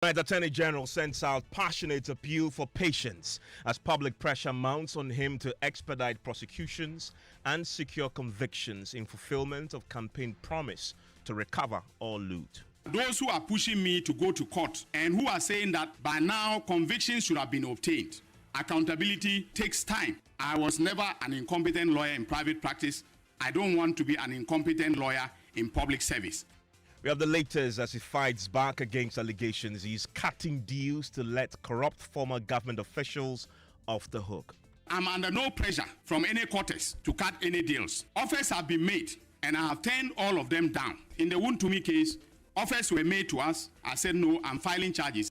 The Attorney General sends out passionate appeal for patience as public pressure mounts on him to expedite prosecutions and secure convictions in fulfillment of campaign promise to recover all loot. Those who are pushing me to go to court and who are saying that by now convictions should have been obtained. Accountability takes time. I was never an incompetent lawyer in private practice. I don't want to be an incompetent lawyer in public service. We have the latest as he fights back against allegations he's cutting deals to let corrupt former government officials off the hook. I'm under no pressure from any quarters to cut any deals. Offers have been made and I have turned all of them down. In the Wontumi case, offers were made to us. I said no, I'm filing charges.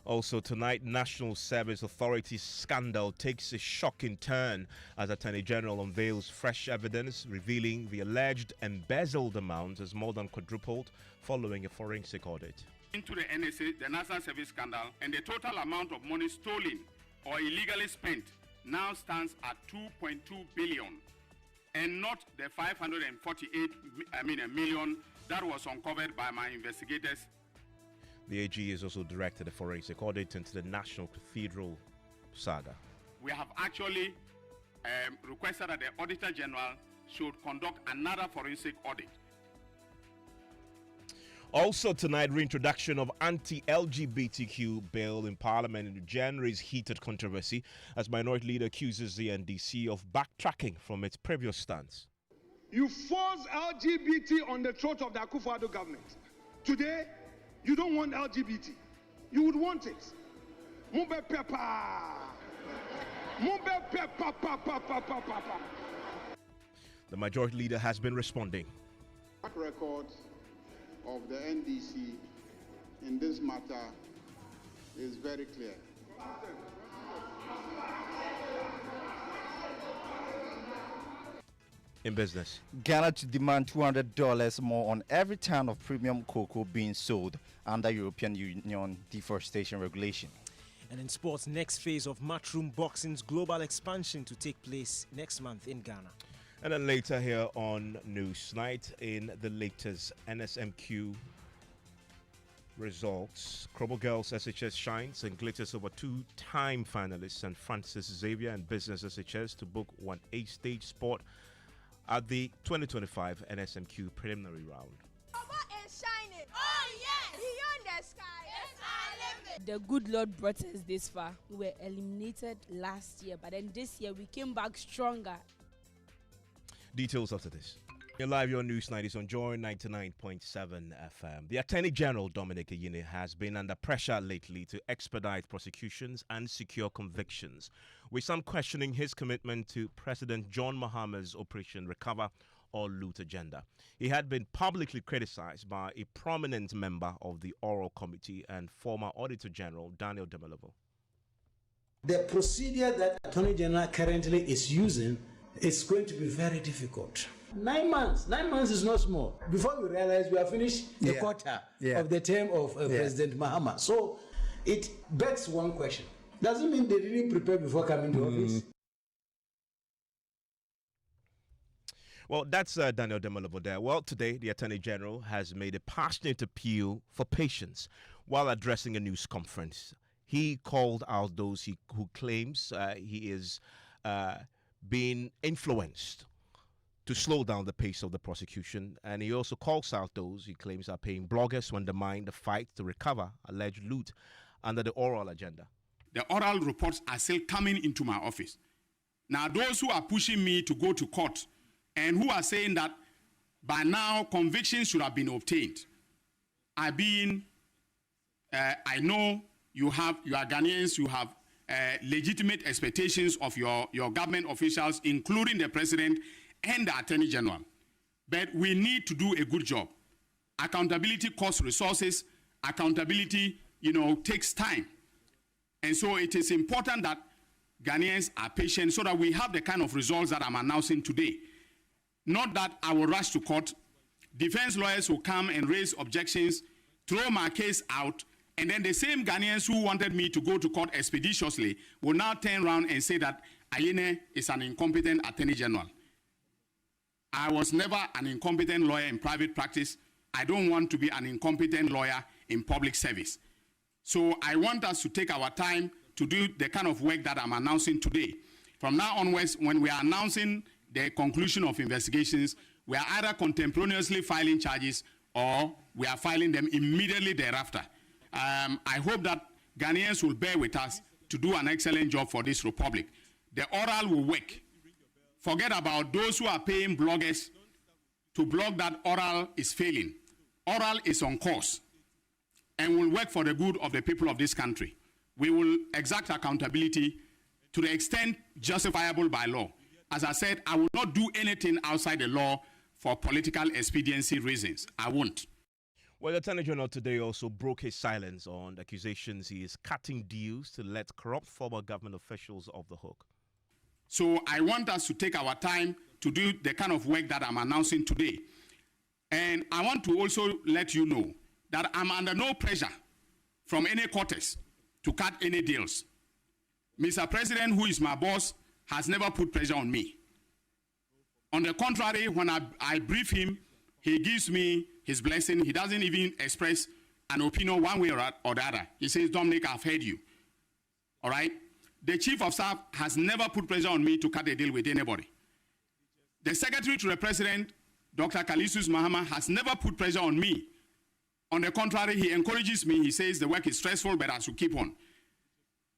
Also tonight, National Service Authority scandal takes a shocking turn as Attorney General unveils fresh evidence revealing the alleged embezzled amount has more than quadrupled following a forensic audit. Into the NSS, the National Service scandal, and the total amount of money stolen or illegally spent now stands at 2.2 billion and not the 548 million that was uncovered by my investigators. The AG has also directed a forensic audit into the National Cathedral saga. We have actually requested that the Auditor General should conduct another forensic audit. Also tonight, reintroduction of anti-LGBTQ bill in Parliament in January's heated controversy as Minority Leader accuses the NDC of backtracking from its previous stance. You force LGBT on the throat of the Akufo-Addo government. Today, you don't want LGBT. You would want it. Mumbe pepper. Mumbe pepper. The Majority Leader has been responding. The track record of the NDC in this matter is very clear. In business, Ghana to demand $200 more on every ton of premium cocoa being sold under European Union deforestation regulation. And in sports, next phase of Matchroom Boxing's global expansion to take place next month in Ghana. And then later here on Newsnight, in the latest NSMQ results, Crobble Girls SHS shines and glitters over two-time finalists St. Francis Xavier and Business SHS to book 1A stage spot at the 2025 NSMQ preliminary round. The good Lord brought us this far. We were eliminated last year, but then this year we came back stronger. Details after this. You're live, your Newsnight is on Joy 99.7 FM. The Attorney General Dominic Ayine has been under pressure lately to expedite prosecutions and secure convictions, with some questioning his commitment to President John Mahama's Operation Recover or Loot agenda. He had been publicly criticized by a prominent member of the Oral Committee and former Auditor General Daniel Dominic Ayine. The procedure that Attorney General currently is using is going to be very difficult. 9 months. 9 months is not small. Before we realize we have finished the quarter of the term of President Mahama. So it begs one question. Doesn't mean they didn't prepare before coming to office. Well, that's Daniel Demolovo there. Well, today, the Attorney General has made a passionate appeal for patience while addressing a news conference. He called out those who claims he is being influenced to slow down the pace of the prosecution. And he also calls out those he claims are paying bloggers to undermine the fight to recover alleged loot under the oral agenda. The oral reports are still coming into my office. Now, those who are pushing me to go to court and who are saying that by now convictions should have been obtained, I know you are Ghanaians, you have legitimate expectations of your government officials, including the President and the Attorney General. But we need to do a good job. Accountability costs resources. Accountability, takes time. And so it is important that Ghanaians are patient so that we have the kind of results that I'm announcing today. Not that I will rush to court. Defense lawyers will come and raise objections, throw my case out, and then the same Ghanaians who wanted me to go to court expeditiously will now turn around and say that Ayine is an incompetent Attorney General. I was never an incompetent lawyer in private practice. I don't want to be an incompetent lawyer in public service. So I want us to take our time to do the kind of work that I'm announcing today. From now onwards, when we are announcing the conclusion of investigations, we are either contemporaneously filing charges or we are filing them immediately thereafter. I hope that Ghanaians will bear with us to do an excellent job for this republic. The oral will work. Forget about those who are paying bloggers to blog that oral is failing. Oral is on course and will work for the good of the people of this country. We will exact accountability to the extent justifiable by law. As I said, I will not do anything outside the law for political expediency reasons. I won't. Well, the Attorney General today also broke his silence on accusations he is cutting deals to let corrupt former government officials off the hook. So I want us to take our time to do the kind of work that I'm announcing today. And I want to also let you know that I'm under no pressure from any quarters to cut any deals. Mr. President, who is my boss, has never put pressure on me. On the contrary, when I brief him, he gives me his blessing. He doesn't even express an opinion one way or the other. He says, Dominic, I've heard you. All right? The Chief of Staff has never put pressure on me to cut a deal with anybody. The Secretary to the President, Dr. Kalisus Mahama, has never put pressure on me. On the contrary, he encourages me. He says the work is stressful, but I should keep on.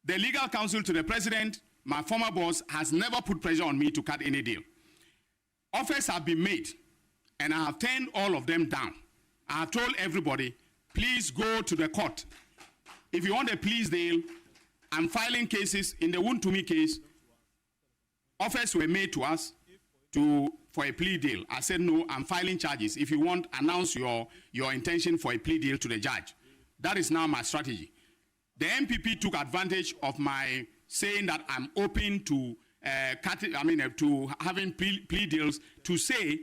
The Legal Counsel to the President, my former boss, has never put pressure on me to cut any deal. Offers have been made, and I have turned all of them down. I have told everybody, please go to the court. If you want a pleas deal, I'm filing cases. In the Wuntumi case, offers were made to us for a plea deal. I said, no, I'm filing charges. If you want, announce your intention for a plea deal to the judge. That is now my strategy. The MPP took advantage of my saying that I'm open to to having plea deals to say,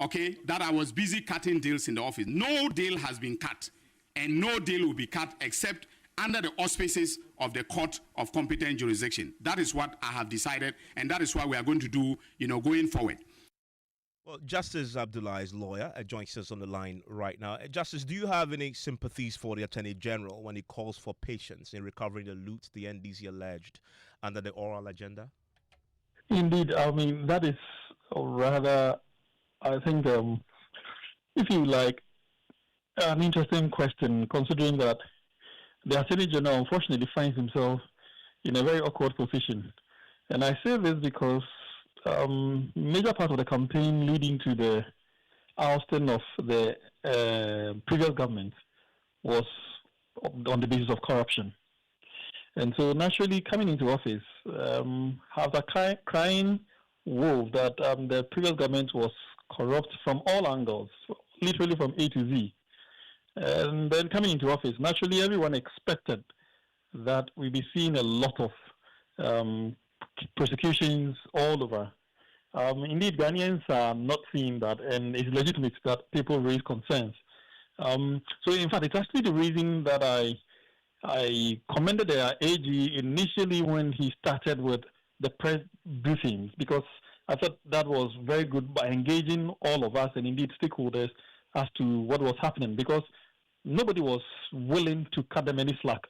okay, that I was busy cutting deals in the office. No deal has been cut, and no deal will be cut except under the auspices of the court of competent jurisdiction. That is what I have decided, and that is what we are going to do, going forward. Well, Justice Abdullah's lawyer joins us on the line right now. Justice, do you have any sympathies for the Attorney General when he calls for patience in recovering the loot the NDC alleged under the oral agenda? Indeed, I mean, that is rather, I think, if you like, an interesting question, considering that the Attorney General unfortunately finds himself in a very awkward position. And I say this because major part of the campaign leading to the ousting of the previous government was on the basis of corruption. And so naturally coming into office, have a crying wolf that the previous government was corrupt from all angles, literally from A to Z. And then coming into office, naturally everyone expected that we'd be seeing a lot of prosecutions all over. Indeed, Ghanaians are not seeing that, and it's legitimate that people raise concerns. So in fact, it's actually the reason that I commended the AG initially when he started with the press briefings, because I thought that was very good by engaging all of us and indeed stakeholders as to what was happening, because nobody was willing to cut them any slack.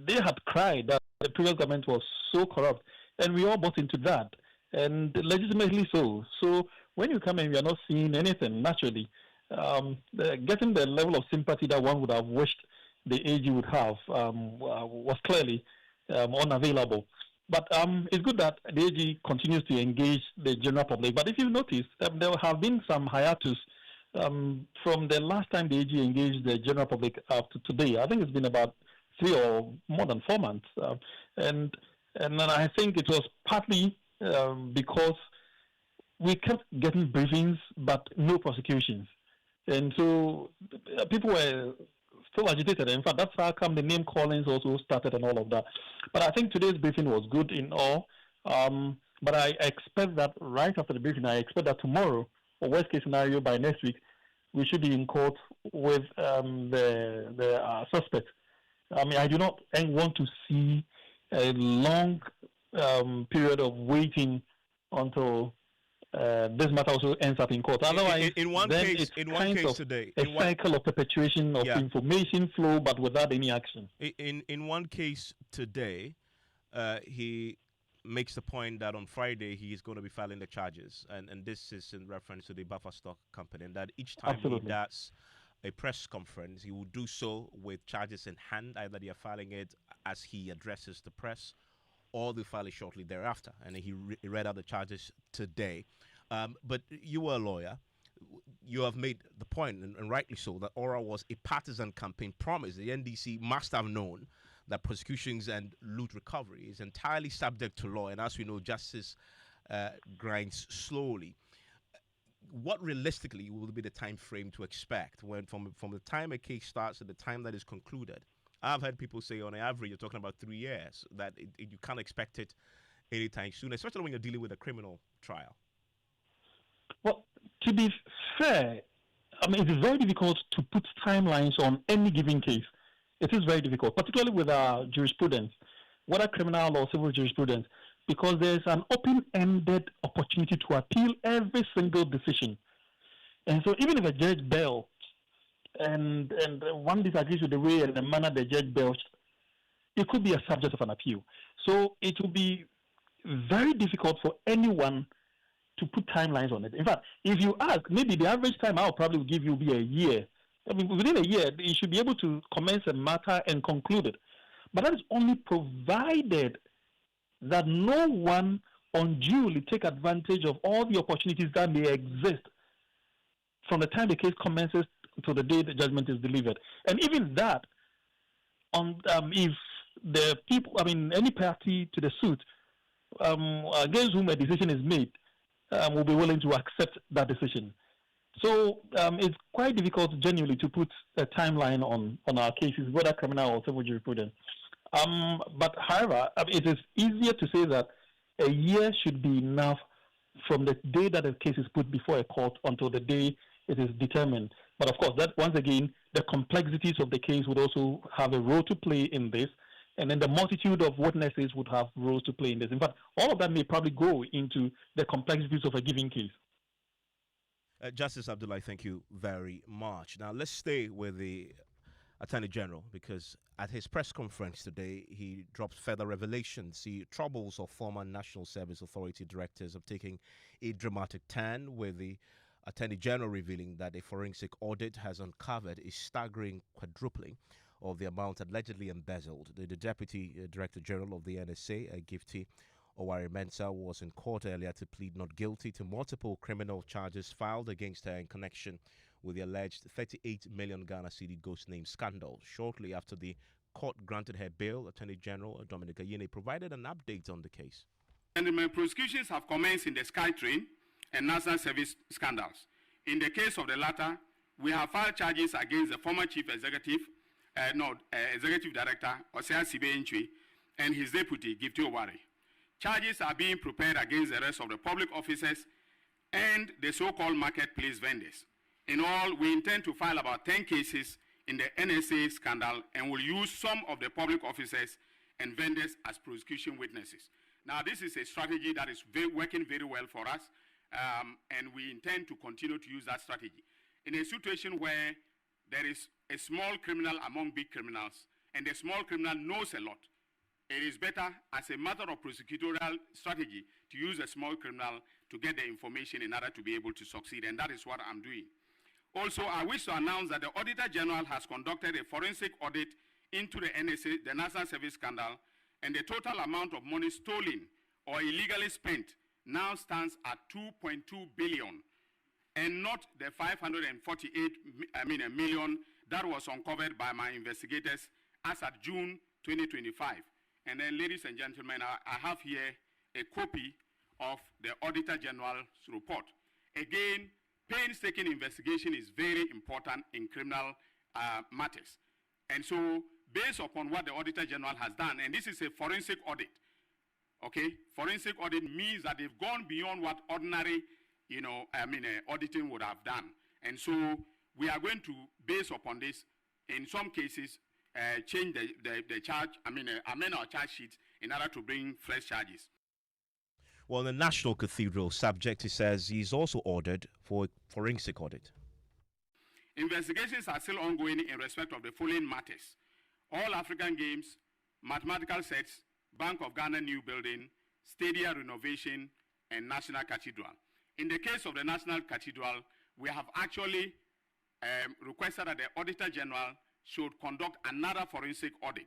They had cried that the previous government was so corrupt, and we all bought into that, and legitimately so. So when you come in, we are not seeing anything, naturally. Getting the level of sympathy that one would have wished the AG would have was clearly unavailable. But it's good that the AG continues to engage the general public. But if you notice, there have been some hiatus from the last time the AG engaged the general public up to today. I think it's been about 3 or more than 4 months. And then I think it was partly because we kept getting briefings, but no prosecutions. And so people were still agitated. In fact, that's how come the name callings also started and all of that. But I think today's briefing was good in all. But I expect that right after the briefing, I expect that tomorrow, or worst case scenario by next week, we should be in court with the suspect. I mean, I do not want to see a long period of waiting until this matter also ends up in court. Otherwise, in one then case, today, a cycle of perpetuation of information flow, but without any action. In one case today, he makes the point that on Friday he is going to be filing the charges, and this is in reference to the buffer stock company, and that each time he does a press conference, he will do so with charges in hand. Either they are filing it as he addresses the press, or they file it shortly thereafter. And he read out the charges today. But you were a lawyer. You have made the point, and rightly so, that Aura was a partisan campaign promise. The NDC must have known that prosecutions and loot recovery is entirely subject to law. And as we know, justice grinds slowly. What realistically will be the time frame to expect when from the time a case starts to the time that is concluded? I've heard people say on average you're talking about 3 years, that you can't expect it anytime soon, especially when you're dealing with a criminal trial. Well, to be fair, I mean, it is very difficult to put timelines on any given case. It is very difficult, particularly with our jurisprudence, whether criminal or civil jurisprudence, because there's an open-ended opportunity to appeal every single decision. And so even if a judge bails and one disagrees with the way and the manner the judge bails, it could be a subject of an appeal. So it will be very difficult for anyone to put timelines on it. In fact, if you ask, maybe the average time I'll probably give you will be a year. I mean, within a year, you should be able to commence a matter and conclude it. But that is only provided that no one unduly take advantage of all the opportunities that may exist from the time the case commences to the day the judgment is delivered. And even that, if the people, I mean, any party to the suit against whom a decision is made will be willing to accept that decision. So it's quite difficult genuinely to put a timeline on our cases, whether criminal or civil jurisprudence. But however, it is easier to say that a year should be enough from the day that a case is put before a court until the day it is determined. But of course, that once again, the complexities of the case would also have a role to play in this, and then the multitude of witnesses would have roles to play in this. In fact, all of that may probably go into the complexities of a given case. Justice Abdullah, thank you very much. Now, let's stay with the Attorney General, because at his press conference today, he dropped further revelations. The troubles of former National Service Authority directors have taken a dramatic turn, with the Attorney General revealing that a forensic audit has uncovered a staggering quadrupling of the amount allegedly embezzled. The Deputy Director General of the NSA, Gifty Mensah, was in court earlier to plead not guilty to multiple criminal charges filed against her in connection with the alleged 38 million Ghana cedi ghost name scandal. Shortly after the court granted her bail, Attorney General Dominic Ayine provided an update on the case. Gentlemen, prosecutions have commenced in the SkyTrain and National Service scandals. In the case of the latter, we have filed charges against the former Chief Executive, Executive Director, Osea Sibe, and his deputy, Gifty Oware. Charges are being prepared against the rest of the public officers and the so-called marketplace vendors. In all, we intend to file about 10 cases in the NSA scandal and will use some of the public officers and vendors as prosecution witnesses. Now, this is a strategy that is working very well for us, and we intend to continue to use that strategy. In a situation where there is a small criminal among big criminals, and the small criminal knows a lot, it is better as a matter of prosecutorial strategy to use a small criminal to get the information in order to be able to succeed, and that is what I'm doing. Also, I wish to announce that the Auditor General has conducted a forensic audit into the NSA, the National Service scandal, and the total amount of money stolen or illegally spent now stands at 2.2 billion, and not the 548 million that was uncovered by my investigators as at June 2025. And then, ladies and gentlemen, I have here a copy of the Auditor General's report. Again, painstaking investigation is very important in criminal matters. And so, based upon what the Auditor General has done, and this is a forensic audit, okay? Forensic audit means that they've gone beyond what ordinary, auditing would have done. And so, we are going to, based upon this, in some cases, change the charge, amend our charge sheet in order to bring fresh charges. Well, the National Cathedral subject, he says he's also ordered for a forensic audit. Investigations are still ongoing in respect of the following matters: All African Games, mathematical sets, Bank of Ghana new building, stadia renovation, and National Cathedral. In the case of the National Cathedral, we have actually requested that the Auditor General should conduct another forensic audit,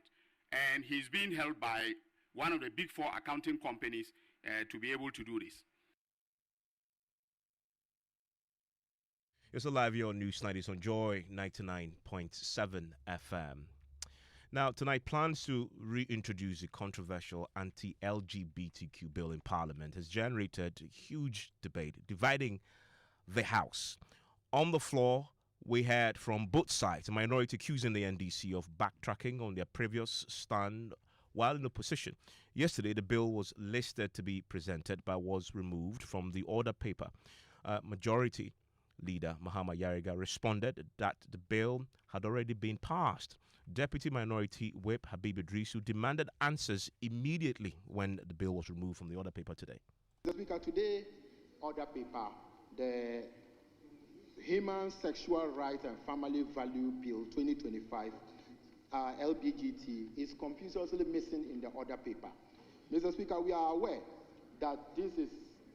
and he's being held by one of the big four accounting companies to be able to do this. It's a live here on News 90s on Joy 99.7 FM. Now, tonight, plans to reintroduce the controversial anti-LGBTQ bill in Parliament has generated a huge debate, dividing the House. On the floor, we had from both sides a minority accusing the NDC of backtracking on their previous stand while in opposition. Yesterday, the bill was listed to be presented but was removed from the order paper. Majority Leader Mahama Ayariga responded that the bill had already been passed. Deputy Minority Whip Habib Idrisu demanded answers immediately when the bill was removed from the order paper today. Mr. Speaker, today, order paper, the Human Sexual Rights and Family Value Bill 2025, LBGT, is confusedly missing in the order paper. Mr. Speaker, we are aware that this is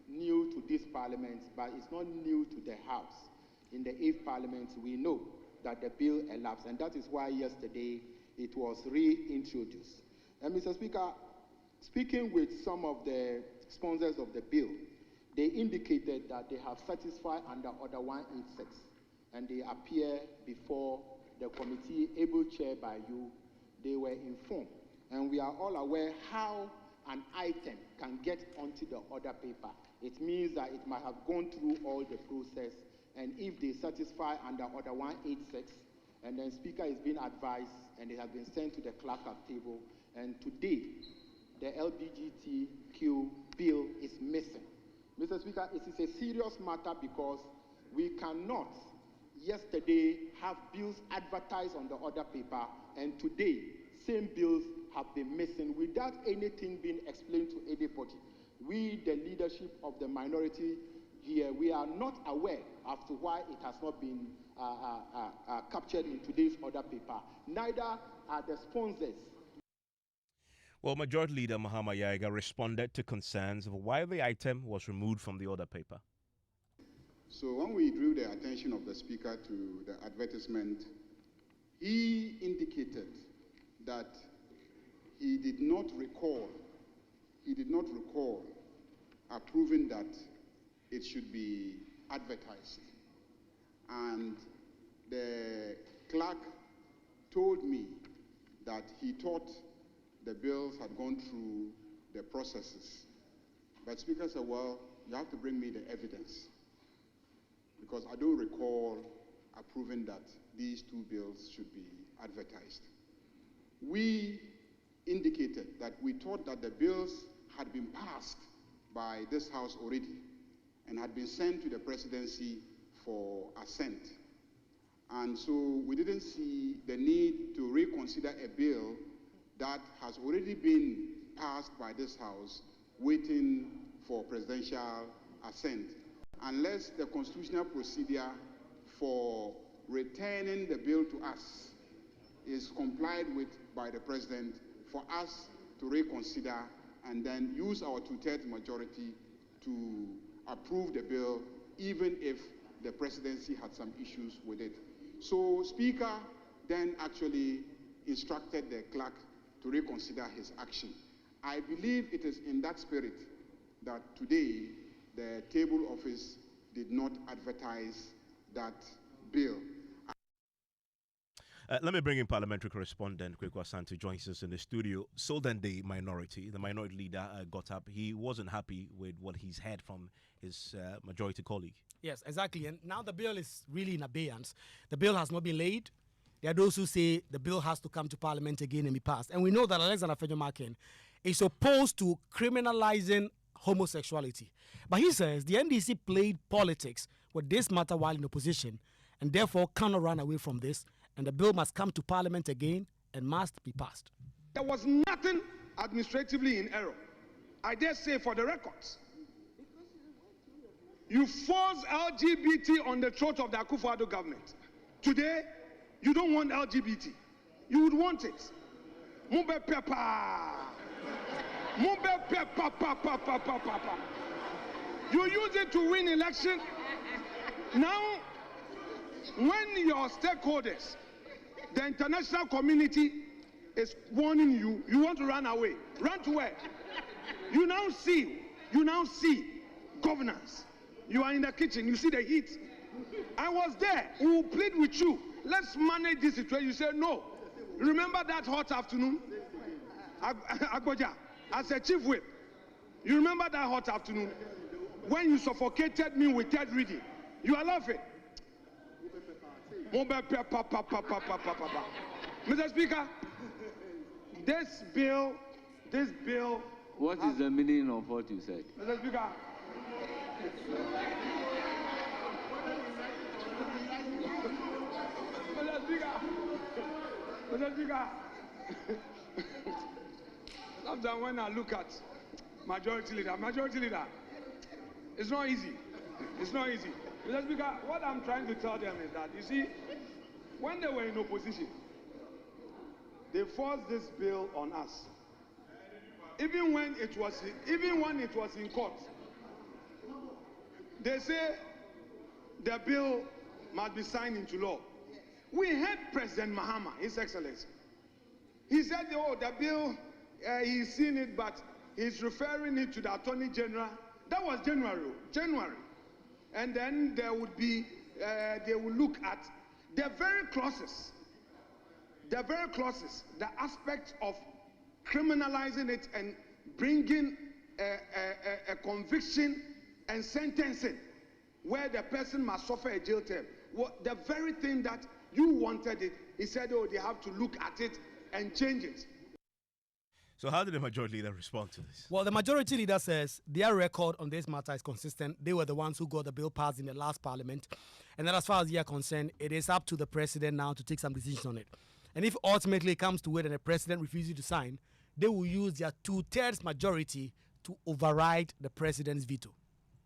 new to this parliament, but it's not new to the House. In the 8th Parliament, we know that the bill elapsed, and that is why yesterday it was reintroduced. And Mr. Speaker, speaking with some of the sponsors of the bill, they indicated that they have satisfied under Order 186, and they appear before the committee, able chaired by you. They were informed, and we are all aware how an item can get onto the order paper. It means that it might have gone through all the process, and if they satisfy under Order 186, and then Speaker is being advised, and it has been sent to the clerk at table, and today, the LBGTQ bill is missing. Mr. Speaker, it is a serious matter because we cannot yesterday have bills advertised on the order paper, and today, same bills have been missing without anything being explained to anybody. We, the leadership of the minority here, we are not aware as to why it has not been captured in today's order paper. Neither are the sponsors. Well, Majority Leader Mahama Ayariga responded to concerns of why the item was removed from the order paper. So when we drew the attention of the Speaker to the advertisement, he indicated that he did not recall approving that it should be advertised. And the clerk told me that he thought the bills had gone through the processes. But Speaker said, well, you have to bring me the evidence, because I don't recall approving that these two bills should be advertised. We indicated that we thought that the bills had been passed by this House already and had been sent to the presidency for assent. And so we didn't see the need to reconsider a bill that has already been passed by this House, waiting for presidential assent, unless the constitutional procedure for returning the bill to us is complied with by the President, for us to reconsider and then use our two-thirds majority to approve the bill, even if the presidency had some issues with it. So Speaker then actually instructed the clerk to reconsider his action. I believe it is in that spirit that today the table office did not advertise that bill. Let me bring in parliamentary correspondent Kweku Asante joins us in the studio. So then the minority leader got up. He wasn't happy with what he's heard from his majority colleague. Yes, exactly. And now the bill is really in abeyance. The bill has not been laid. There are those who say the bill has to come to Parliament again and be passed. And we know that Alexander Fejomakin is opposed to criminalizing homosexuality. But he says the NDC played politics with this matter while in opposition and therefore cannot run away from this. And the bill must come to Parliament again and must be passed. There was nothing administratively in error. I dare say, for the records, You force LGBT on the throat of the Akufo-Addo government. Today, you don't want LGBT. You would want it. Mumbe pepa. Mumbe pepa pa pa pa pa pa pa. You use it to win election. Now, when your stakeholders, the international community is warning you, you want to run away. Run to where? You now see governance. You are in the kitchen, you see the heat. I was there. We will plead with you. Let's manage this situation. You say no. Remember that hot afternoon? Agboja, as a chief whip. You remember that hot afternoon? When you suffocated me with third reading. You are laughing. Mr. Speaker, this bill. What is the meaning of what you said? Mr. Speaker. Mr. Speaker. Sometimes when I look at majority leader, it's not easy. It's not easy. Mr. Speaker, what I'm trying to tell them is that, you see, when they were in opposition, they forced this bill on us. Even when it was in court, they say the bill must be signed into law. We heard President Mahama, His Excellency. He said, oh, the bill, he's seen it, but he's referring it to the Attorney General. That was January. And then there would be, they will look at the very clauses, the aspect of criminalizing it and bringing a conviction and sentencing where the person must suffer a jail term. The very thing that you wanted it, he said, oh, they have to look at it and change it. So how did the majority leader respond to this? Well, the majority leader says their record on this matter is consistent. They were the ones who got the bill passed in the last parliament. And then as far as they are concerned, it is up to the president now to take some decisions on it. And if ultimately it comes to it and the president refuses to sign, they will use their 2/3 majority to override the president's veto.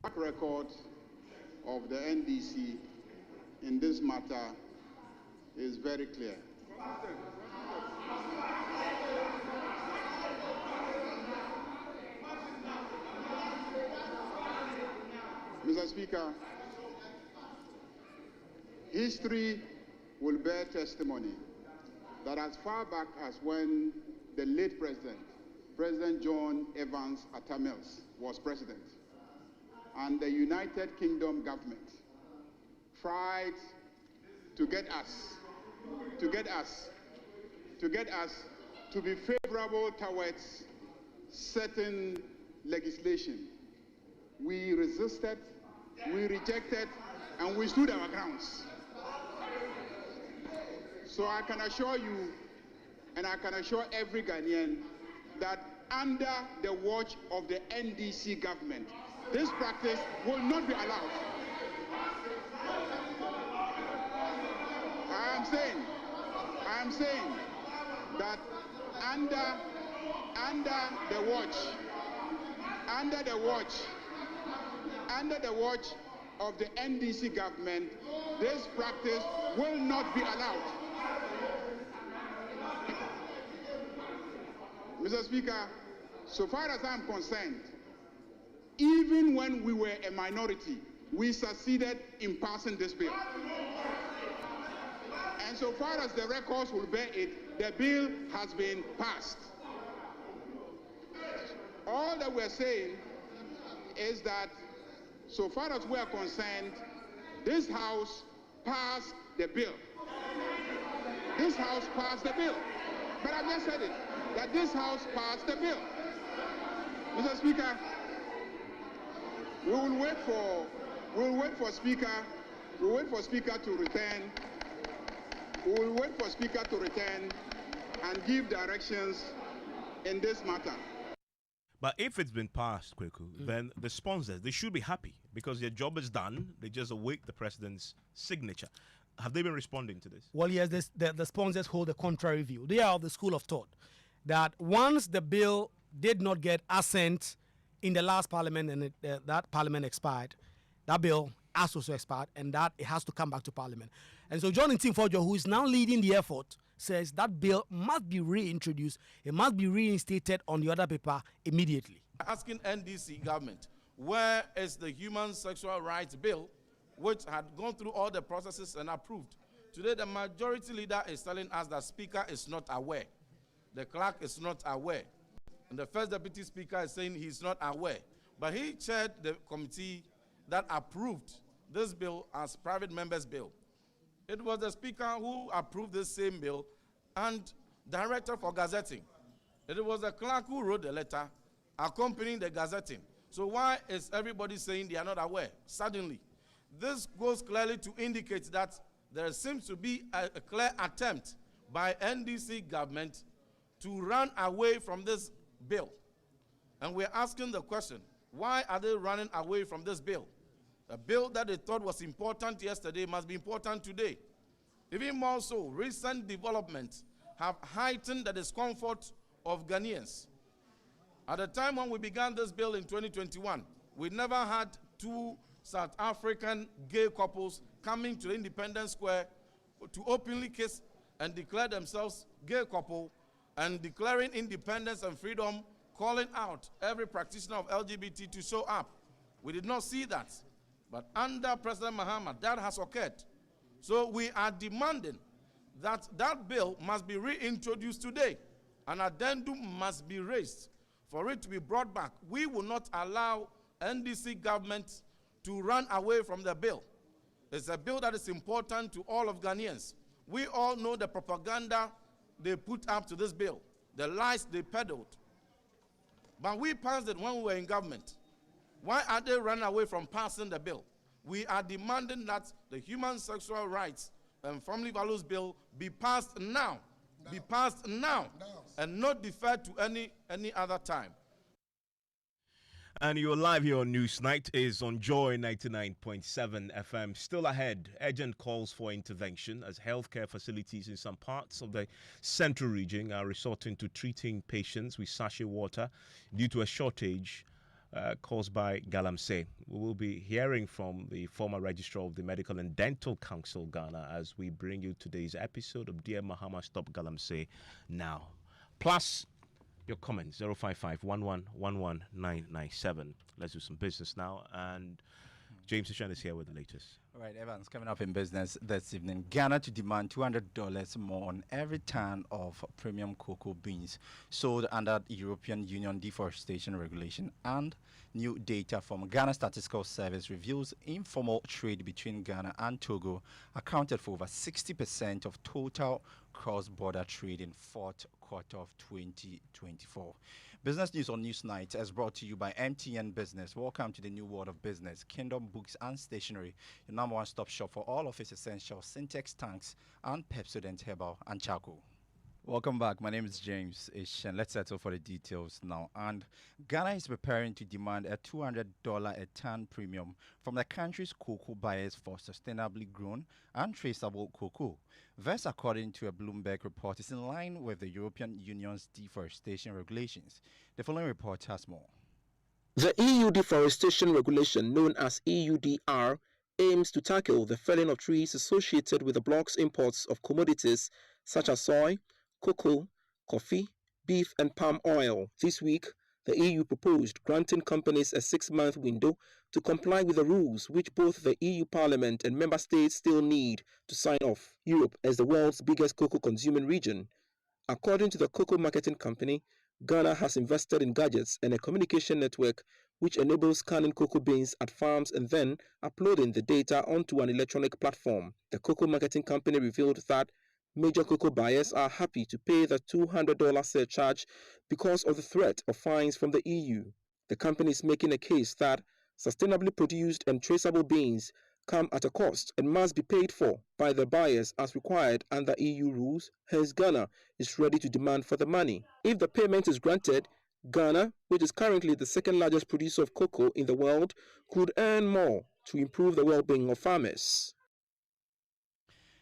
The track record of the NDC in this matter is very clear. Mr. Speaker, history will bear testimony that as far back as when the late President John Evans Atta Mills was president, and the United Kingdom government tried to get us to be favorable towards certain legislation. We resisted, we rejected, and we stood our grounds. So I can assure you, and I can assure every Ghanaian, that under the watch of the NDC government, this practice will not be allowed. I am saying that under the watch of the NDC government, this practice will not be allowed. Mr. Speaker, so far as I'm concerned, even when we were a minority, we succeeded in passing this bill. And so far as the records will bear it, the bill has been passed. All that we're saying is that so far as we are concerned, this House passed the bill. This House passed the bill. But I've just said it, that this House passed the bill. Mr. Speaker, we will wait for Speaker to return. We will wait for Speaker to return and give directions in this matter. But if it's been passed, Kweku, then the sponsors, they should be happy because their job is done. They just await the president's signature. Have they been responding to this? Well, yes, the sponsors hold a contrary view. They are of the school of thought that once the bill did not get assent in the last parliament and that parliament expired, that bill has also expired and that it has to come back to Parliament. And so John Ntimfordjo, who is now leading the effort, says that bill must be reintroduced. It must be reinstated on the other paper immediately. Asking NDC government, where is the Human Sexual Rights Bill, which had gone through all the processes and approved? Today, the majority leader is telling us that Speaker is not aware. The clerk is not aware. And the first deputy speaker is saying he's not aware. But he chaired the committee that approved this bill as private members' bill. It was the speaker who approved this same bill and director for gazetting. It was the clerk who wrote the letter accompanying the gazetting. So why is everybody saying they are not aware? Suddenly, this goes clearly to indicate that there seems to be a clear attempt by NDC government to run away from this bill. And we're asking the question, why are they running away from this bill? A bill that they thought was important yesterday must be important today. Even more so, recent developments have heightened the discomfort of Ghanaians. At the time when we began this bill in 2021, we never had two South African gay couples coming to the Independence Square to openly kiss and declare themselves gay couple and declaring independence and freedom, calling out every practitioner of LGBT to show up. We did not see that. But under President Mahama, that has occurred. So we are demanding that that bill must be reintroduced today. An addendum must be raised for it to be brought back. We will not allow NDC government to run away from the bill. It's a bill that is important to all of Ghanaians. We all know the propaganda they put up to this bill, the lies they peddled. But we passed it when we were in government. Why are they running away from passing the bill? We are demanding that the Human Sexual Rights and Family Values Bill be passed now. Be passed now. And not deferred to any other time. And you're live here on Newsnight is on Joy 99.7 FM. Still ahead, urgent calls for intervention as healthcare facilities in some parts of the central region are resorting to treating patients with sachet water due to a shortage caused by Galamsey. We will be hearing from the former registrar of the Medical and Dental Council Ghana as we bring you today's episode of Dear Mahama Stop Galamsey Now. Plus, your comments 055-1111-997. Let's do some business now. And James Ishan is here with the latest. All right, Evans, coming up in business this evening. Ghana to demand $200 more on every ton of premium cocoa beans sold under European Union deforestation regulation. And new data from Ghana Statistical Service reveals informal trade between Ghana and Togo accounted for over 60% of total cross-border trade in fourth quarter of 2024. Business News on Newsnight is brought to you by MTN Business. Welcome to the new world of business. Kingdom Books and Stationery, your number one stop shop for all of its essentials, Syntex tanks, and Pepsodent Herbal and Charcoal. Welcome back. My name is James Ishan. Let's settle for the details now. And Ghana is preparing to demand a $200 a ton premium from the country's cocoa buyers for sustainably grown and traceable cocoa. This, according to a Bloomberg report, is in line with the European Union's deforestation regulations. The following report has more. The EU deforestation regulation, known as EUDR, aims to tackle the felling of trees associated with the bloc's imports of commodities such as soy, cocoa, coffee, beef, and palm oil. This week, the EU proposed granting companies a 6-month window to comply with the rules which both the EU Parliament and member states still need to sign off. Europe is the world's biggest cocoa consuming region. According to the cocoa marketing company, Ghana has invested in gadgets and a communication network which enables scanning cocoa beans at farms and then uploading the data onto an electronic platform. The cocoa marketing company revealed that major cocoa buyers are happy to pay the $200 surcharge because of the threat of fines from the EU. The company is making a case that sustainably produced and traceable beans come at a cost and must be paid for by the buyers as required under EU rules. Hence, Ghana is ready to demand for the money. If the payment is granted, Ghana, which is currently the second largest producer of cocoa in the world, could earn more to improve the well-being of farmers.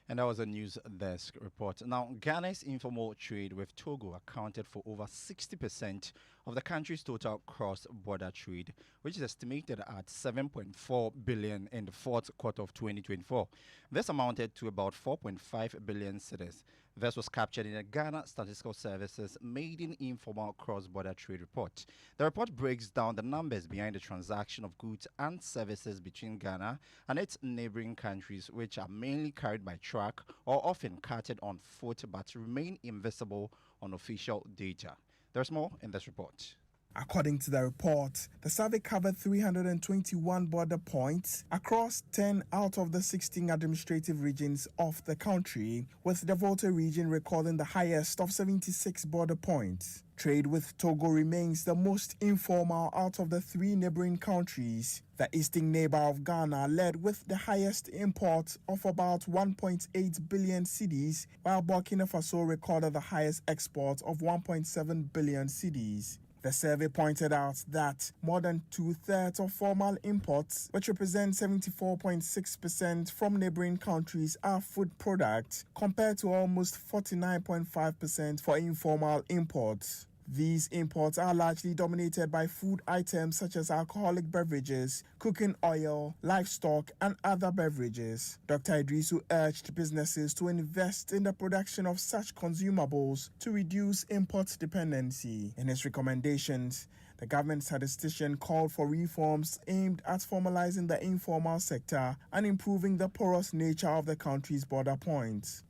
And that was a news desk report. Now, Ghana's informal trade with Togo accounted for over 60% of the country's total cross-border trade, which is estimated at 7.4 billion in the fourth quarter of 2024. This amounted to about 4.5 billion cedis. This was captured in the Ghana Statistical Service's maiden informal cross-border trade report. The report breaks down the numbers behind the transaction of goods and services between Ghana and its neighboring countries, which are mainly carried by truck or often carted on foot but remain invisible on official data. There's more in this report. According to the report, the survey covered 321 border points across 10 out of the 16 administrative regions of the country, with the Volta region recording the highest of 76 border points. Trade with Togo remains the most informal out of the three neighboring countries. The eastern neighbor of Ghana led with the highest import of about 1.8 billion cedis, while Burkina Faso recorded the highest export of 1.7 billion cedis. The survey pointed out that more than two-thirds of formal imports, which represent 74.6% from neighboring countries, are food products, compared to almost 49.5% for informal imports. These imports are largely dominated by food items such as alcoholic beverages, cooking oil, livestock, and other beverages. Dr. Idrisu urged businesses to invest in the production of such consumables to reduce import dependency. In his recommendations, the government statistician called for reforms aimed at formalizing the informal sector and improving the porous nature of the country's border points.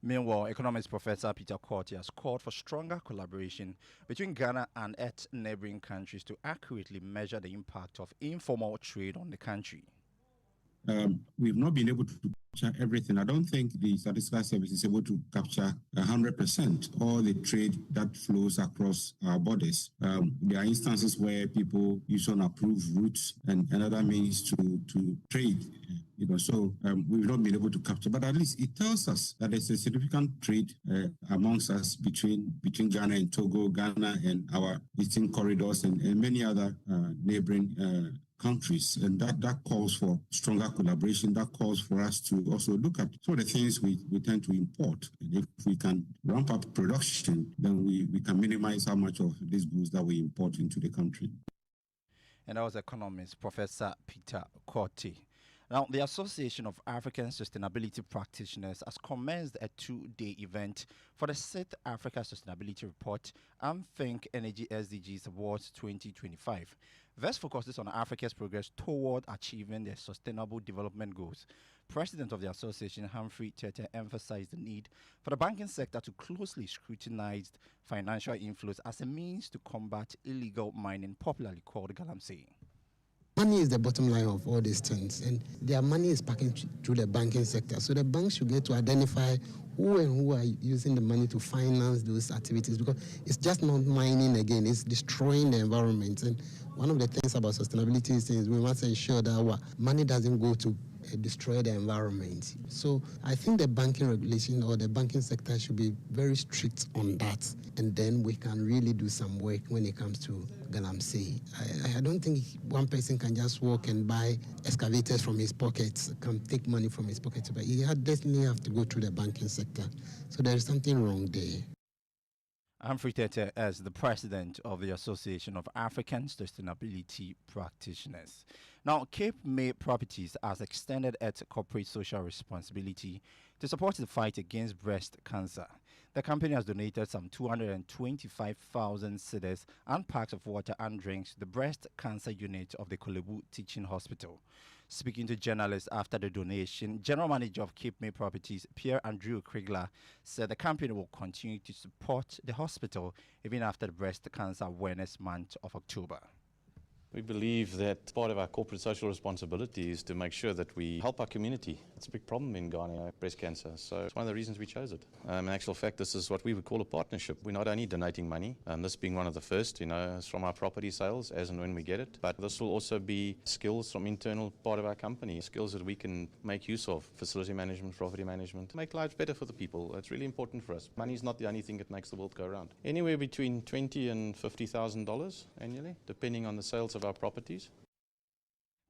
Meanwhile, economics professor Peter Korte has called for stronger collaboration between Ghana and its neighboring countries to accurately measure the impact of informal trade on the country. We've not been able to capture everything. I don't think the Statistical Service is able to capture 100% all the trade that flows across our borders. There are instances where people use unapproved routes and other means to trade. So we've not been able to capture, but at least it tells us that there's a significant trade amongst us between Ghana and Togo, Ghana and our eastern corridors and many other neighboring countries, and that calls for stronger collaboration. That calls for us to also look at some of the things we tend to import. And if we can ramp up production, then we can minimize how much of these goods that we import into the country. And that was economist Professor Peter Korte. Now, the Association of African Sustainability Practitioners has commenced a two-day event for the 6th Africa Sustainability Report and Think Energy SDGs Awards 2025. This focuses on Africa's progress toward achieving their sustainable development goals. President of the association, Humphrey Tete, emphasized the need for the banking sector to closely scrutinize financial inflows as a means to combat illegal mining, popularly called Galamsey. Money is the bottom line of all these things, and their money is packaged through the banking sector. So the banks should get to identify who are using the money to finance those activities, because it's just not mining again, it's destroying the environment. And one of the things about sustainability is we must ensure that our money doesn't go to destroy the environment. So I think the banking regulation or the banking sector should be very strict on that, and then we can really do some work when it comes to Galamsey. I don't think one person can just walk and buy excavators from his pockets, can take money from his pockets, but he definitely have to go through the banking sector. So there is something wrong there. Humphrey Tete is the president of the Association of African Sustainability Practitioners. Now, Cape May Properties has extended its corporate social responsibility to support the fight against breast cancer. The company has donated some 225,000 cedis and packs of water and drinks to the breast cancer unit of the Kolebu Teaching Hospital. Speaking to journalists after the donation, General Manager of Cape May Properties, Pierre-Andrew Krigler, said the company will continue to support the hospital even after the Breast Cancer Awareness Month of October. We believe that part of our corporate social responsibility is to make sure that we help our community. It's a big problem in Ghana, breast cancer, so it's one of the reasons we chose it. In actual fact, this is what we would call a partnership. We're not only donating money, this being one of the first, it's from our property sales as and when we get it, but this will also be skills from internal part of our company, skills that we can make use of, facility management, property management, make lives better for the people. It's really important for us. Money is not the only thing that makes the world go around. Anywhere between $20,000 and $50,000 annually, depending on the sales of our properties.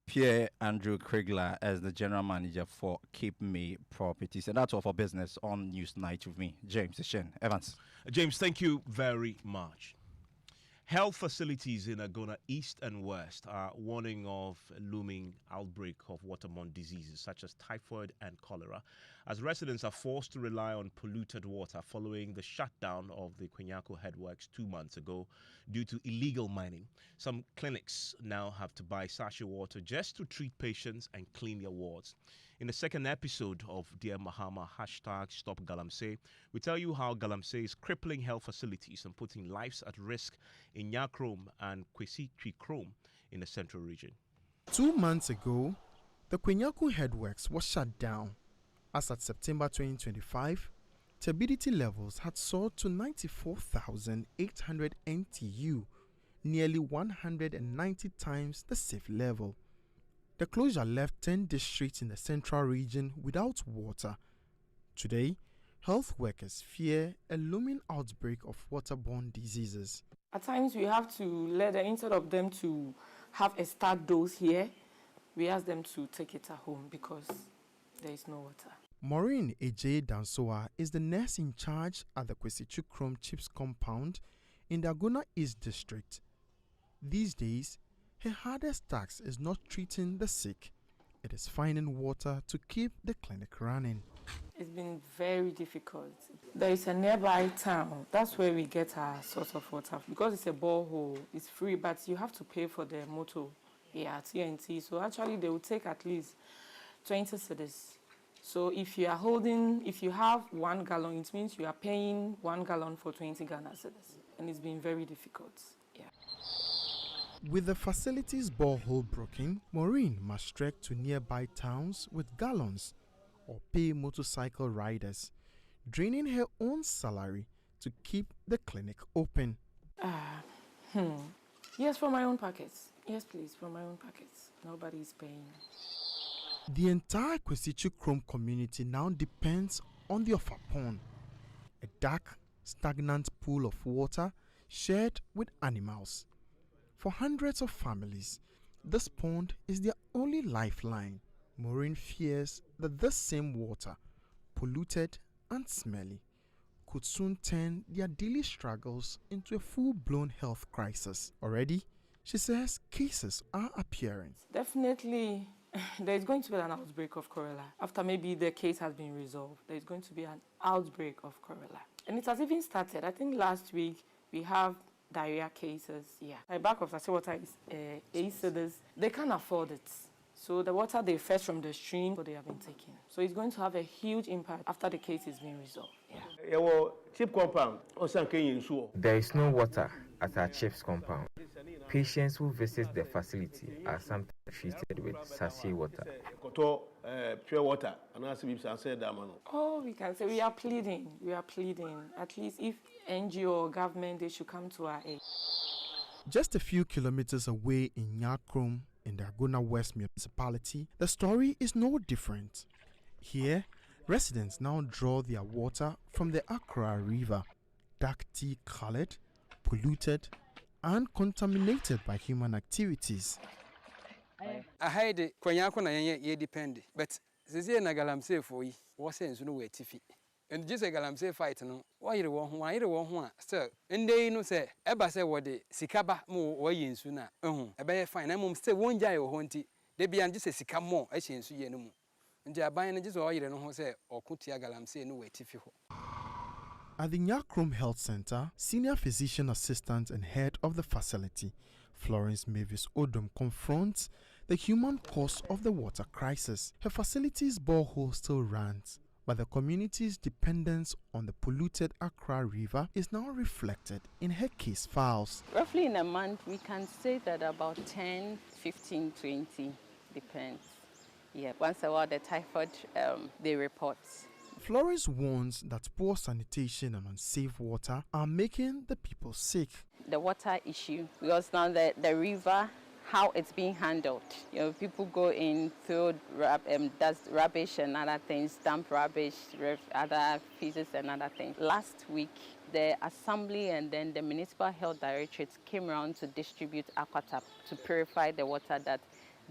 Pierre-Andrew Krigler as the General Manager for Cape May Properties. And that's all for business on News Night with me, James Shen Evans. James, thank you very much. Health facilities in Agona East and West are warning of a looming outbreak of waterborne diseases such as typhoid and cholera, as residents are forced to rely on polluted water following the shutdown of the Kwenyako headworks 2 months ago due to illegal mining. Some clinics now have to buy sachet water just to treat patients and clean their wards. In the second episode of Dear Mahama #Stop Galamsey, we tell you how Galamsey is crippling health facilities and putting lives at risk in Nyakrom and Kwesi Krom in the central region. 2 months ago, the Kwenyako headworks was shut down. As at September 2025, turbidity levels had soared to 94,800 NTU, nearly 190 times the safe level. The closure left 10 districts in the central region without water. Today, health workers fear a looming outbreak of waterborne diseases. At times, we have to let them, instead of them to have a start dose here, we ask them to take it at home because there is no water. Maureen Eje Dansoa is the nurse in charge at the Kwesi Krom Chips compound in the Agona East district. These days, her hardest task is not treating the sick. It is finding water to keep the clinic running. It's been very difficult. There is a nearby town. That's where we get our source of water. Because it's a borehole, it's free, but you have to pay for the motor, TNT. So actually, they will take at least 20 cedis. So if you have 1 gallon, it means you are paying 1 gallon for 20 Ghana cedis. And it's been very difficult. With the facility's borehole broken, Maureen must trek to nearby towns with gallons or pay motorcycle riders, draining her own salary to keep the clinic open. Yes, from my own pockets. Yes, please, from my own pockets. Nobody is paying. The entire Kwesi Krom community now depends on the Offa Pond, a dark, stagnant pool of water shared with animals. For hundreds of families, this pond is their only lifeline. Maureen fears that this same water, polluted and smelly, could soon turn their daily struggles into a full-blown health crisis. Already, she says cases are appearing. Definitely, there is going to be an outbreak of cholera. After maybe the case has been resolved, there is going to be an outbreak of cholera. And it has even started. I think last week we have diarrhea cases. The back of the water is 8 cedis. They can't afford it. So the water they fetch from the stream, they have been taken. So it's going to have a huge impact after the case is being resolved. There is no water at our chief's compound. Patients who visit the facility are sometimes treated with sachet water. Oh, we can say we are pleading. We are pleading. At least if NGO or government, they should come to our aid. Just a few kilometers away in Nyakrom, in the Agona West municipality, the story is no different. Here, residents now draw their water from the Accra River, dark tea colored, polluted, and contaminated by human activities. I had Kwenyako na ye depend, but Zizi na Galamsey for ye was sense no way tiffy. And just a Galamsey fight no, why you want, sir. And they no say, Eba say what the Sikaba mo way in sooner. A bear fine, I'm still one jay or honty. They be just a Sikamo, I change to ye no more. And they are buying just all you know, say, or Kutia Galamsey no way tiffy. At the Nyakrom Health Center, senior physician assistant and head of the facility, Florence Mavis Odom, confronts the human cause of the water crisis. Her facility's borehole still runs, but the community's dependence on the polluted Accra River is now reflected in her case files. Roughly in a month, we can say that about 10, 15, 20 depends. Once a while the typhoid, they report. Florence warns that poor sanitation and unsafe water are making the people sick. The water issue, because now the river, how it's being handled. People go in, throw dust, rubbish and other things, dump rubbish, other pieces and other things. Last week, the assembly and then the municipal health directorates came around to distribute aquatap to purify the water that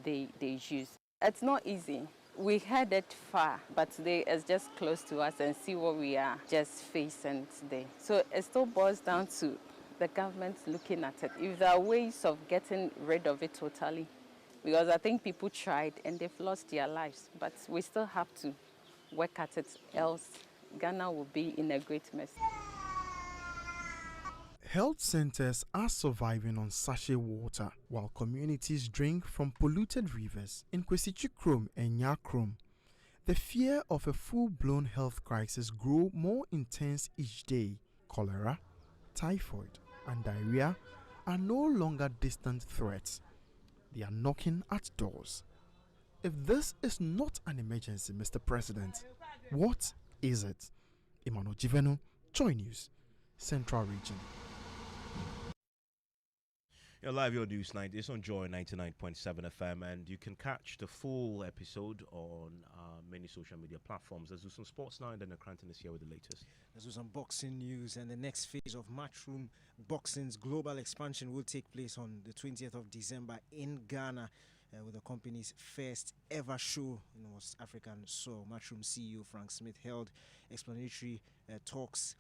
they use. It's not easy. We had it far, but today it's just close to us and see what we are just facing today. So it still boils down to the government's looking at it. If there are ways of getting rid of it totally, because I think people tried and they've lost their lives, but we still have to work at it, else Ghana will be in a great mess. Health centers are surviving on sachet water, while communities drink from polluted rivers in Kwesi Krom and Nyakrom. The fear of a full-blown health crisis grows more intense each day. Cholera, typhoid, and diarrhea are no longer distant threats. They are knocking at doors. If this is not an emergency, Mr. President, what is it? Emmanuel Jivenu, Joy News, Central Region. You're live on Newsnight. It's on Joy 99.7 FM, and you can catch the full episode on many social media platforms. Let's do some sports now, and then Cranton is here with the latest. Let's do some boxing news, and the next phase of Matchroom Boxing's global expansion will take place on the 20th of December in Ghana with the company's first ever show in West African soil. Matchroom CEO Frank Smith held explanatory talks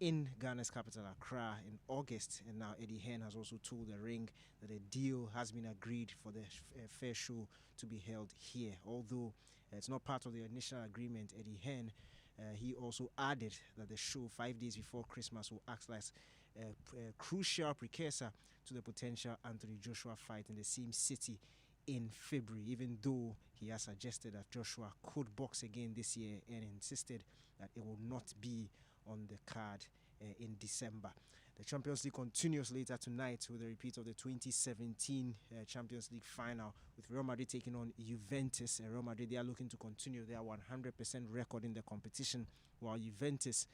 in Ghana's capital, Accra, in August. And now Eddie Hearn has also told the ring that a deal has been agreed for the fair show to be held here. Although it's not part of the initial agreement, Eddie Hearn, he also added that the show 5 days before Christmas will act as a crucial precursor to the potential Anthony Joshua fight in the same city in February, even though he has suggested that Joshua could box again this year and insisted that it will not be on the card in December. The Champions League continues later tonight with a repeat of the 2017 Champions League final, with Real Madrid taking on Juventus. Real Madrid, they are looking to continue their 100% record in the competition, while Juventus,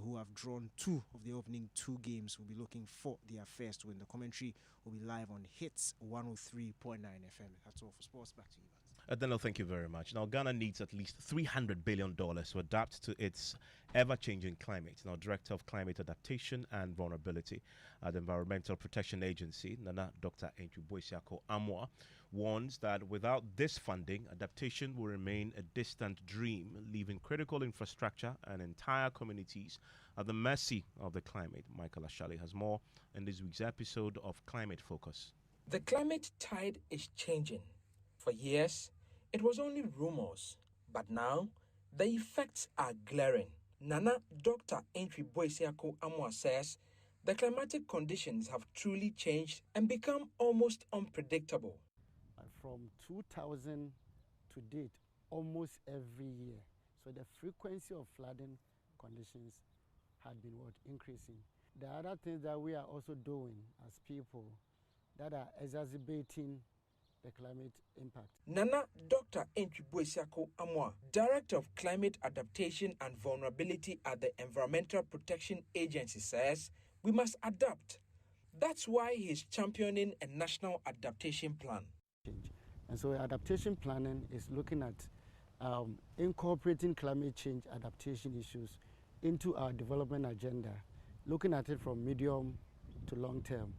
who have drawn 2 of the opening 2 games, will be looking for their first win. The commentary will be live on Hits 103.9 FM. That's all for sports. Back to you, Daniel, thank you very much. Now, Ghana needs at least $300 billion to adapt to its ever-changing climate. Now, Director of Climate Adaptation and Vulnerability at the Environmental Protection Agency, Nana Dr. Boisiako Amwa, warns that without this funding, adaptation will remain a distant dream, leaving critical infrastructure and entire communities at the mercy of the climate. Michael Ashali has more in this week's episode of Climate Focus. The climate tide is changing. For years, it was only rumors, but now the effects are glaring. Nana Dr. Boisiako Amwa says the climatic conditions have truly changed and become almost unpredictable. From 2000 to date, almost every year. So the frequency of flooding conditions had been increasing. The other things that we are also doing as people that are exacerbating the climate impact. Nana Dr. Boisiako Amwa, Director of Climate Adaptation and Vulnerability at the Environmental Protection Agency, says we must adapt. That's why he is championing a national adaptation plan. And so adaptation planning is looking at incorporating climate change adaptation issues into our development agenda, looking at it from medium to long term,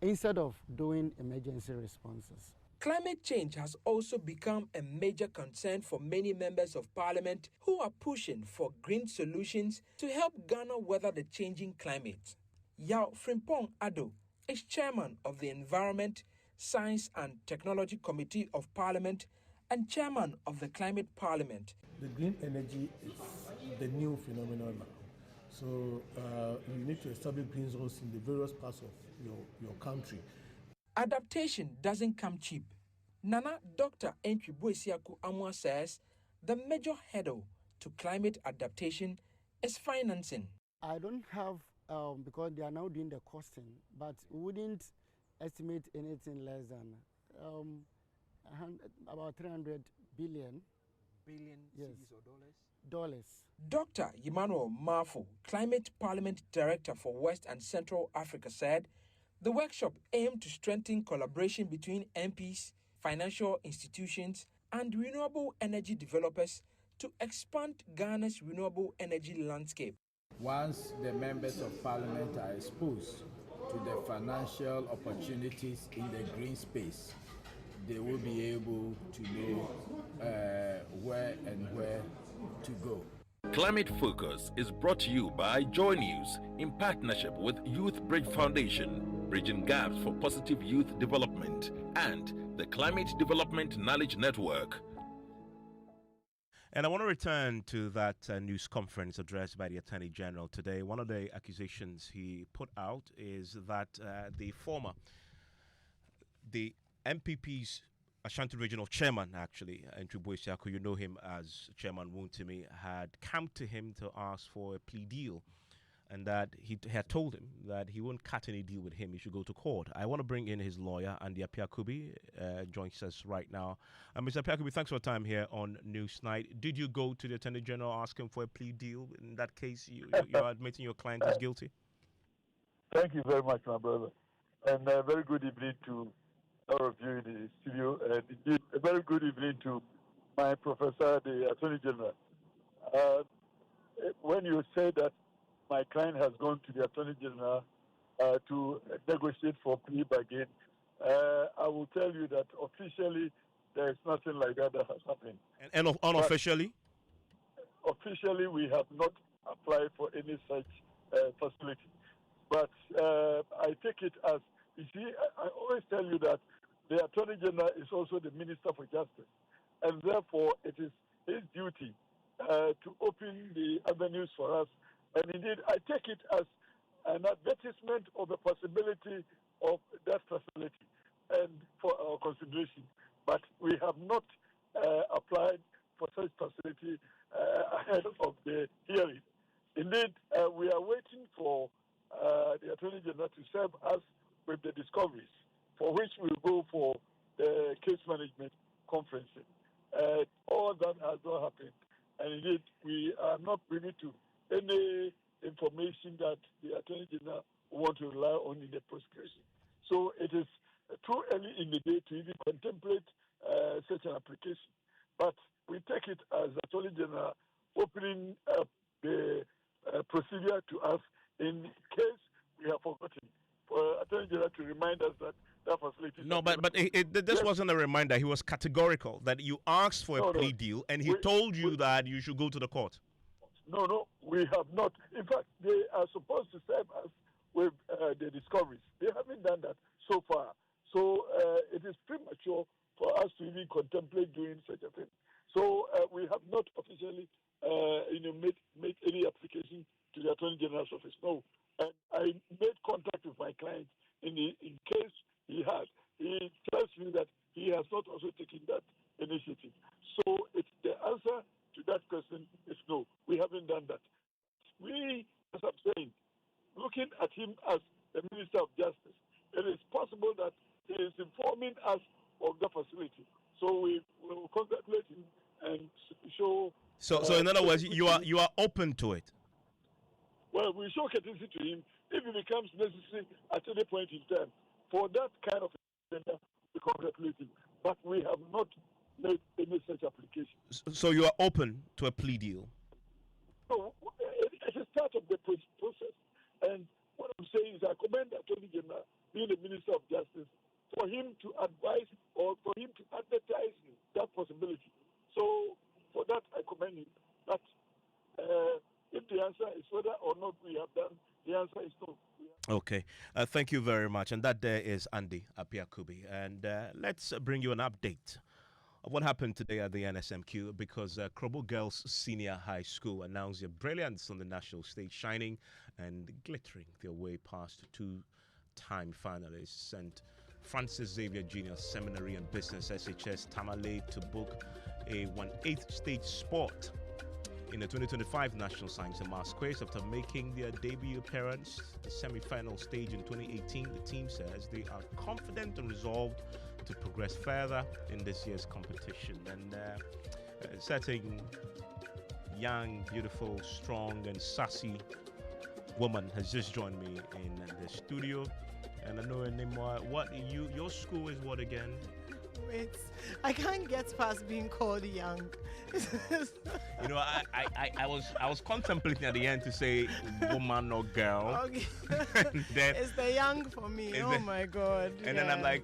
instead of doing emergency responses. Climate change has also become a major concern for many members of parliament who are pushing for green solutions to help Ghana weather the changing climate. Yao Frimpong Ado is chairman of the Environment, Science and Technology Committee of Parliament and chairman of the Climate Parliament. The green energy is the new phenomenon now. So you need to establish green zones in the various parts of your country. Adaptation doesn't come cheap. Nana Dr. Boisiako Amwa says the major hurdle to climate adaptation is financing. I don't have, because they are now doing the costing, but we wouldn't estimate anything less than about 300 billion. Billion yes. cedis or dollars? Dollars. Dr. Emmanuel Marfo, Climate Parliament Director for West and Central Africa, said the workshop aimed to strengthen collaboration between MPs, financial institutions, and renewable energy developers to expand Ghana's renewable energy landscape. Once the members of parliament are exposed to the financial opportunities in the green space, they will be able to know where to go. Climate Focus is brought to you by Joy News in partnership with Youth Bridge Foundation, Bridging Gaps for Positive Youth Development, and the Climate Development Knowledge Network. And I want to return to that news conference addressed by the Attorney General today. One of the accusations he put out is that the MPP's Ashanti Regional Chairman, actually, Andrew Boysiako, you know him as Chairman Wuntimi, had come to him to ask for a plea deal, and that he had told him that he won't cut any deal with him. He should go to court. I want to bring in his lawyer, Andy Apiakubi, joins us right now. Mr. Apiakubi, thanks for your time here on Newsnight. Did you go to the Attorney General asking for a plea deal? In that case, you are admitting your client is guilty? Thank you very much, my brother. And a very good evening to all of you in the studio, and indeed a very good evening to my professor, the Attorney General. When you say that my client has gone to the Attorney General to negotiate for plea bargain, I will tell you that officially there is nothing like that has happened. And unofficially? But officially, we have not applied for any such facility. But I take it as, you see, I always tell you that the Attorney General is also the Minister for Justice, and therefore it is his duty to open the avenues for us. And indeed, I take it as an advertisement of the possibility of that facility and for our consideration. But we have not applied for such facility ahead of the hearing. Indeed, we are waiting for the Attorney General to serve us with the discoveries, for which we will go for the case management conferencing. All that has not happened. And indeed, we are not privy to any information that the Attorney General want to rely on in the prosecution. So it is too early in the day to even contemplate such an application. But we take it as Attorney General opening up the procedure to us in case we have forgotten, for Attorney General to remind us that that facility. No, but this wasn't a reminder. He was categorical that you asked for a plea deal, and he told you that you should go to the court. No, we have not. In fact, they are supposed to serve us with the discoveries. They haven't done that so far. So it is premature for us to even contemplate doing such a thing. So we have not officially made any application to the Attorney General's office. No. And I made contact with my client in case he had. He tells me that he has not also taken that initiative. So the answer to that question is no. We haven't done that. We, as I'm saying, looking at him as the Minister of Justice, it is possible that he is informing us of the facility. So we will congratulate him and show. So in other words, you are open to it. Well, we show courtesy to him if it becomes necessary at any point in time. For that kind of agenda, we congratulate him. But we have not made any such application. So you are open to a plea deal? No, it is part of the process. And what I'm saying is I commend the Attorney General, being the Minister of Justice, for him to advise or for him to advertise that possibility. So for that, I commend him. But if the answer is whether or not we have done, the answer is no. Okay. Thank you very much. And that there is Andy Apiakubi. And let's bring you an update of what happened today at the NSMQ, because Krobo Girls Senior High School announced their brilliance on the national stage, shining and glittering their way past two-time finalists. St. Francis Xavier Junior Seminary and Business SHS Tamale to book a 1/8 stage spot in the 2025 National Science and Maths Quiz. After making their debut appearance, the semi-final stage in 2018, the team says they are confident and resolved to progress further in this year's competition. And certain young, beautiful, strong, and sassy woman has just joined me in the studio. And I know anymore. Your school is what again? I can't get past being called young. You know, I was contemplating at the end to say woman or girl. Okay. Then It's the young for me. Oh my God. And then I'm like,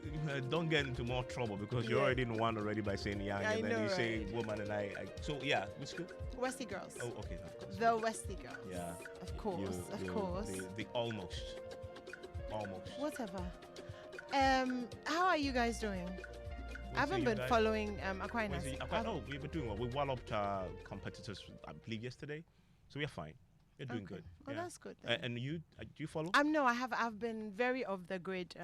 don't get into more trouble because you're already in one already by saying young, I and then know, you say right? woman, and I. So yeah, which school? Westie Girls. Oh, okay, of course. The Westie Girls. Yeah. Of course, You- of course. The almost. Whatever. How are you guys doing? I haven't you been guys- following Aquinas. No, we were doing well. We walloped our competitors, I believe, yesterday, so we're fine. We're doing good. Oh, yeah. that's good. Then. And you, do you follow? No, I've been very off the grid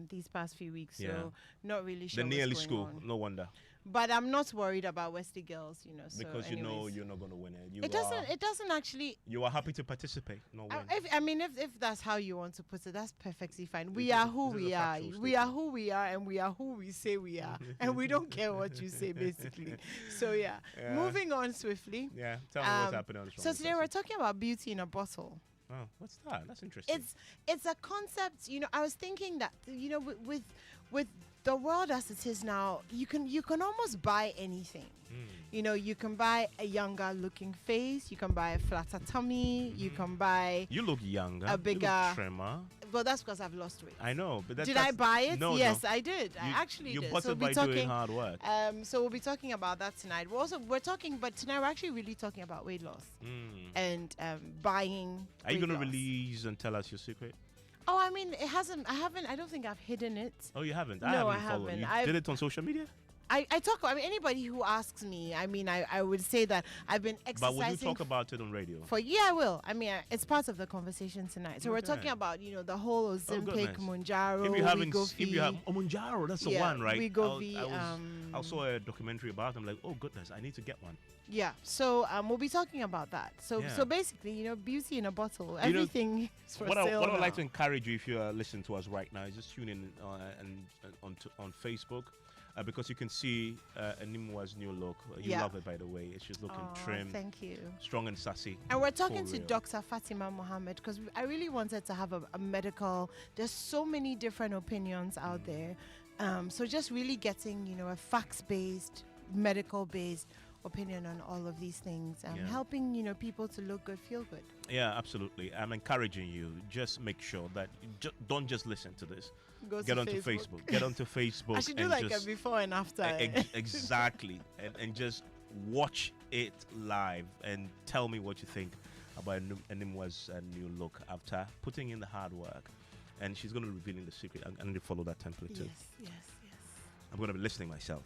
these past few weeks, so not really sure. The what's nearly going school, on. no wonder. But I'm not worried about Westie Girls, you know. So Because you know anyways. you're not going to win it. It doesn't actually. You are happy to participate, no win. If that's how you want to put it, that's perfectly fine. We are who we are. We are who we are, and we are who we say we are, and we don't care what you say, basically. So yeah. Moving on swiftly. Yeah, tell me what's happening on the So today we're talking about beauty in a bottle. Oh, what's that? That's interesting. It's a concept. You know, I was thinking that with the world as it is now, you can almost buy anything. You know, you can buy a younger looking face, you can buy a flatter tummy, you can buy You look younger. a bigger You look trimmer. Well, that's because I've lost weight. I know, but Did I buy it? No, yes, no. I did. I actually you did. bought So it we'll by be doing hard work. So we'll be talking about that tonight. But tonight we're actually really talking about weight loss and buying. Are you weight going to loss. release and tell us your secret? Oh, I mean, I don't think I've hidden it. Oh, you haven't? No, I followed. haven't. You did it on social media? I anybody who asks me, I would say that I've been exercising. But will you talk about it on radio? I will. I mean, it's part of the conversation tonight. So we're talking about, the whole Ozempic, Monjaro, If you haven't, Wegovy. Monjaro, that's the Yeah, one, right? Wegovy, I saw a documentary about it. I'm like, oh goodness, I need to get one. Yeah, so we'll be talking about that. So basically, beauty in a bottle. Everything is for what sale I would like now. to encourage you, if you are listening to us right now, is just tune in on Facebook. Because you can see Animwa's new look. You love it, by the way. She's looking trim. Thank you. Strong and sassy. And we're talking For to real. Dr. Fatima Mohammed because I really wanted to have a medical. There's so many different opinions out there. So just really getting, a facts-based, medical-based opinion on all of these things. Helping, people to look good, feel good. Yeah, absolutely. I'm encouraging you. Just make sure that you don't just listen to this. Go Get to onto Facebook. Facebook. Get onto Facebook. I should do and like a just, before and after. exactly. And just watch it live and tell me what you think about Animwa's new look after putting in the hard work. And she's going to be revealing the secret. I'm going to follow that template too. Yes. I'm going to be listening myself.